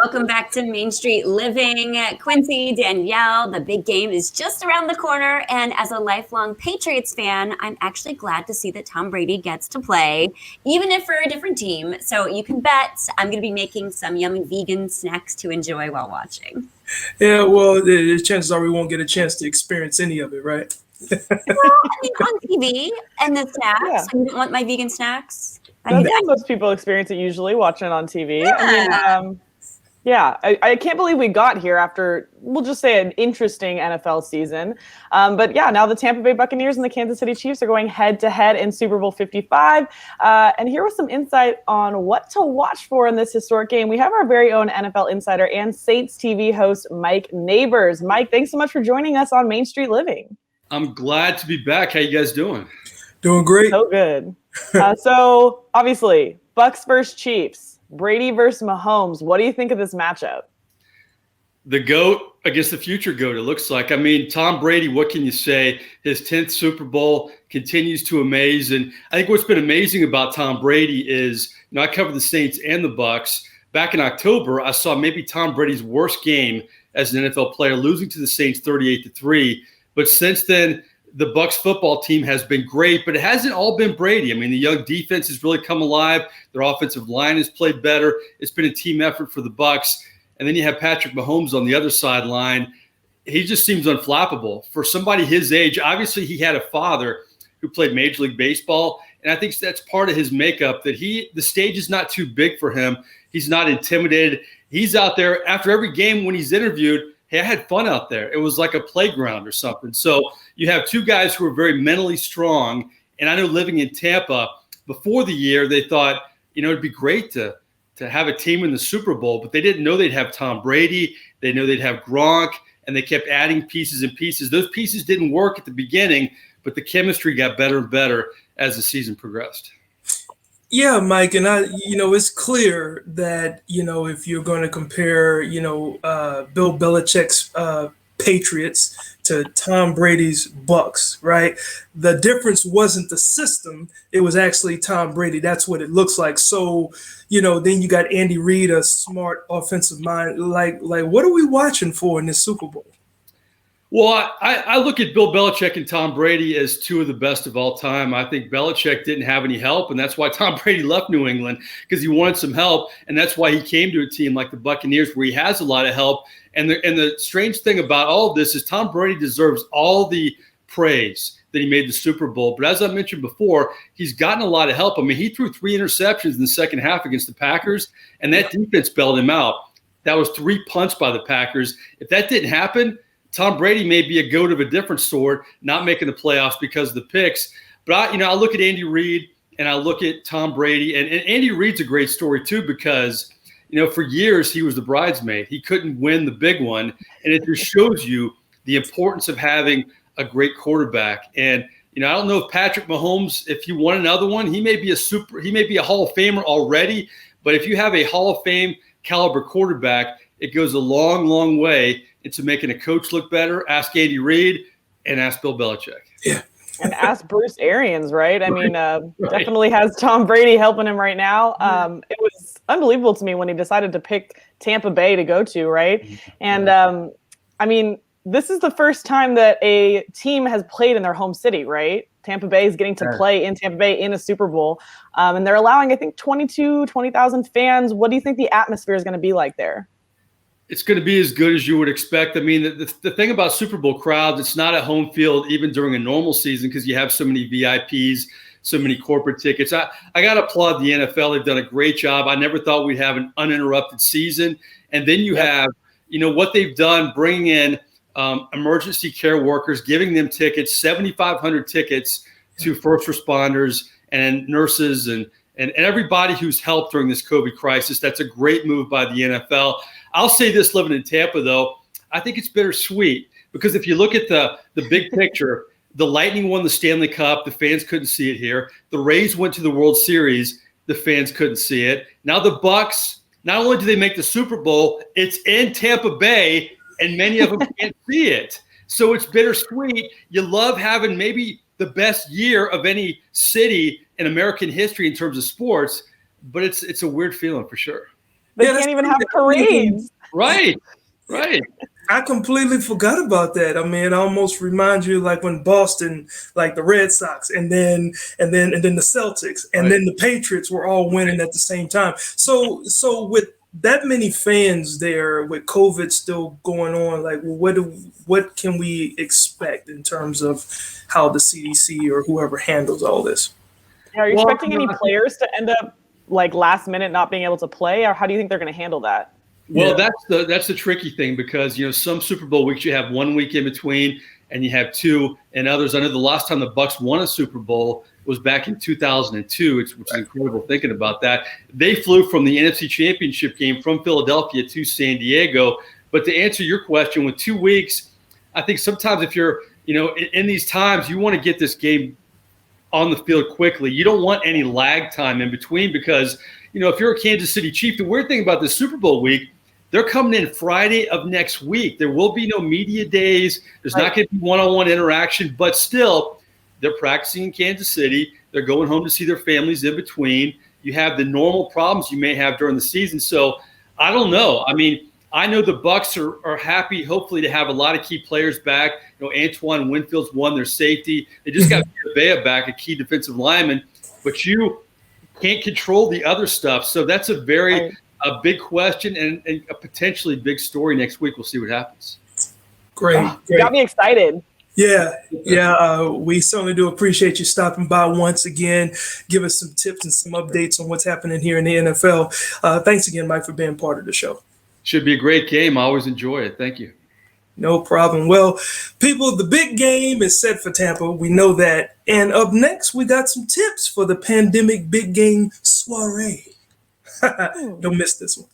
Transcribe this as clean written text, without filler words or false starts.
Welcome back to Main Street Living. Quincy, Danielle, the big game is just around the corner. And as a lifelong Patriots fan, I'm actually glad to see that Tom Brady gets to play, even if for a different team. So you can bet I'm going to be making some yummy vegan snacks to enjoy while watching. Yeah, well, the chances are we won't get a chance to experience any of it, right? Well, I mean, on TV and the snacks. Yeah. So you don't want my vegan snacks? That's how most people experience it usually, watching it on TV. Yeah. I can't believe we got here after, we'll just say, an interesting NFL season. But yeah, now the Tampa Bay Buccaneers and the Kansas City Chiefs are going head-to-head in Super Bowl 55. And here was some insight on what to watch for in this historic game. We have our very own NFL insider and Saints TV host, Mike Nabors. Mike, thanks so much for joining us on Main Street Living. I'm glad to be back. How you guys doing? Doing great. So good. So obviously, Bucks versus Chiefs, Brady versus Mahomes. What do you think of this matchup? The GOAT against the future GOAT, it looks like. I mean, Tom Brady, what can you say? His 10th Super Bowl continues to amaze. And I think what's been amazing about Tom Brady is, I covered the Saints and the Bucks. Back in October, I saw maybe Tom Brady's worst game as an NFL player, losing to the Saints 38-3. But since then, the Bucks football team has been great, but it hasn't all been Brady. I mean, the young defense has really come alive. Their offensive line has played better. It's been a team effort for the Bucks. And then you have Patrick Mahomes on the other sideline. He just seems unflappable. For somebody his age, obviously he had a father who played Major League Baseball, and I think that's part of his makeup, that the stage is not too big for him. He's not intimidated. He's out there after every game when he's interviewed. Hey, I had fun out there. It was like a playground or something. So you have two guys who are very mentally strong. And I know living in Tampa before the year, they thought, it'd be great to have a team in the Super Bowl, but they didn't know they'd have Tom Brady. They know they'd have Gronk, and they kept adding pieces and pieces. Those pieces didn't work at the beginning, but the chemistry got better and better as the season progressed. Yeah, Mike, and it's clear that, if you're going to compare, Bill Belichick's Patriots to Tom Brady's Bucks, right? The difference wasn't the system. It was actually Tom Brady. That's what it looks like. So, then you got Andy Reid, a smart offensive mind. Like what are we watching for in this Super Bowl? Well, I look at Bill Belichick and Tom Brady as two of the best of all time. I think Belichick didn't have any help, and that's why Tom Brady left New England, because he wanted some help, and that's why he came to a team like the Buccaneers where he has a lot of help. And the strange thing about all of this is Tom Brady deserves all the praise that he made the Super Bowl. But as I mentioned before, he's gotten a lot of help. I mean, he threw 3 interceptions in the second half against the Packers, and that defense bailed him out. That was 3 punts by the Packers. If that didn't happen, Tom Brady may be a goat of a different sort, not making the playoffs because of the picks. But I look at Andy Reid and I look at Tom Brady, and Andy Reid's a great story too, because for years he was the bridesmaid. He couldn't win the big one, and it just shows you the importance of having a great quarterback. And I don't know if Patrick Mahomes, if you want another one, he may be a Hall of Famer already. But if you have a Hall of Fame caliber quarterback, it goes a long, long way into making a coach look better. Ask Andy Reid and ask Bill Belichick. Yeah. And ask Bruce Arians, right? I mean, definitely has Tom Brady helping him right now. It was unbelievable to me when he decided to pick Tampa Bay to go to, right? And, this is the first time that a team has played in their home city, right? Tampa Bay is getting to play in Tampa Bay in a Super Bowl. And they're allowing, I think, 20,000 fans. What do you think the atmosphere is going to be like there? It's going to be as good as you would expect. I mean, the thing about Super Bowl crowds, it's not at home field even during a normal season because you have so many VIPs, so many corporate tickets. I got to applaud the NFL. They've done a great job. I never thought we'd have an uninterrupted season. And then you have, what they've done, bringing in emergency care workers, giving them tickets, 7,500 tickets to first responders and nurses and everybody who's helped during this COVID crisis. That's a great move by the NFL. I'll say this, living in Tampa, though, I think it's bittersweet because if you look at the big picture, the Lightning won the Stanley Cup. The fans couldn't see it here. The Rays went to the World Series. The fans couldn't see it. Now the Bucks, not only do they make the Super Bowl, it's in Tampa Bay, and many of them can't see it. So it's bittersweet. You love having maybe the best year of any city in American history in terms of sports, but it's a weird feeling for sure. They Yeah, can't that's even have true. parades. Right. Right. I completely forgot about that. I mean, it almost reminds you like when Boston, like the Red Sox, and then the Celtics, and Right. then the Patriots were all winning at the same time. So with that many fans there, with COVID still going on, like what can we expect in terms of how the CDC or whoever handles all this? Are you Well, expecting any players to end up like last minute not being able to play, or how do you think they're going to handle that? Well, Yeah. that's the tricky thing because some Super Bowl weeks you have 1 week in between and you have two, and others. I know the last time the Bucs won a Super Bowl was back in 2002, which is incredible thinking about that. They flew from the NFC Championship game from Philadelphia to San Diego. But to answer your question, with 2 weeks, I think sometimes if you're in these times, you want to get this game on the field quickly. You don't want any lag time in between because if you're a Kansas City Chief, the weird thing about the Super Bowl week, they're coming in Friday of next week. There will be no media days. There's not going to be one-on-one interaction, but still, they're practicing in Kansas City. They're going home to see their families in between. You have the normal problems you may have during the season. So I don't know. I mean, I know the Bucs are happy, hopefully, to have a lot of key players back. Antoine Winfield's won their safety. They just got Vea back, a key defensive lineman. But you can't control the other stuff. So that's a big question and a potentially big story next week. We'll see what happens. Great. Got me excited. Yeah. We certainly do appreciate you stopping by once again. Give us some tips and some updates on what's happening here in the NFL. Thanks again, Mike, for being part of the show. Should be a great game. I always enjoy it. Thank you. No problem. Well, people, the big game is set for Tampa. We know that. And up next, we got some tips for the pandemic big game soiree. Don't miss this one.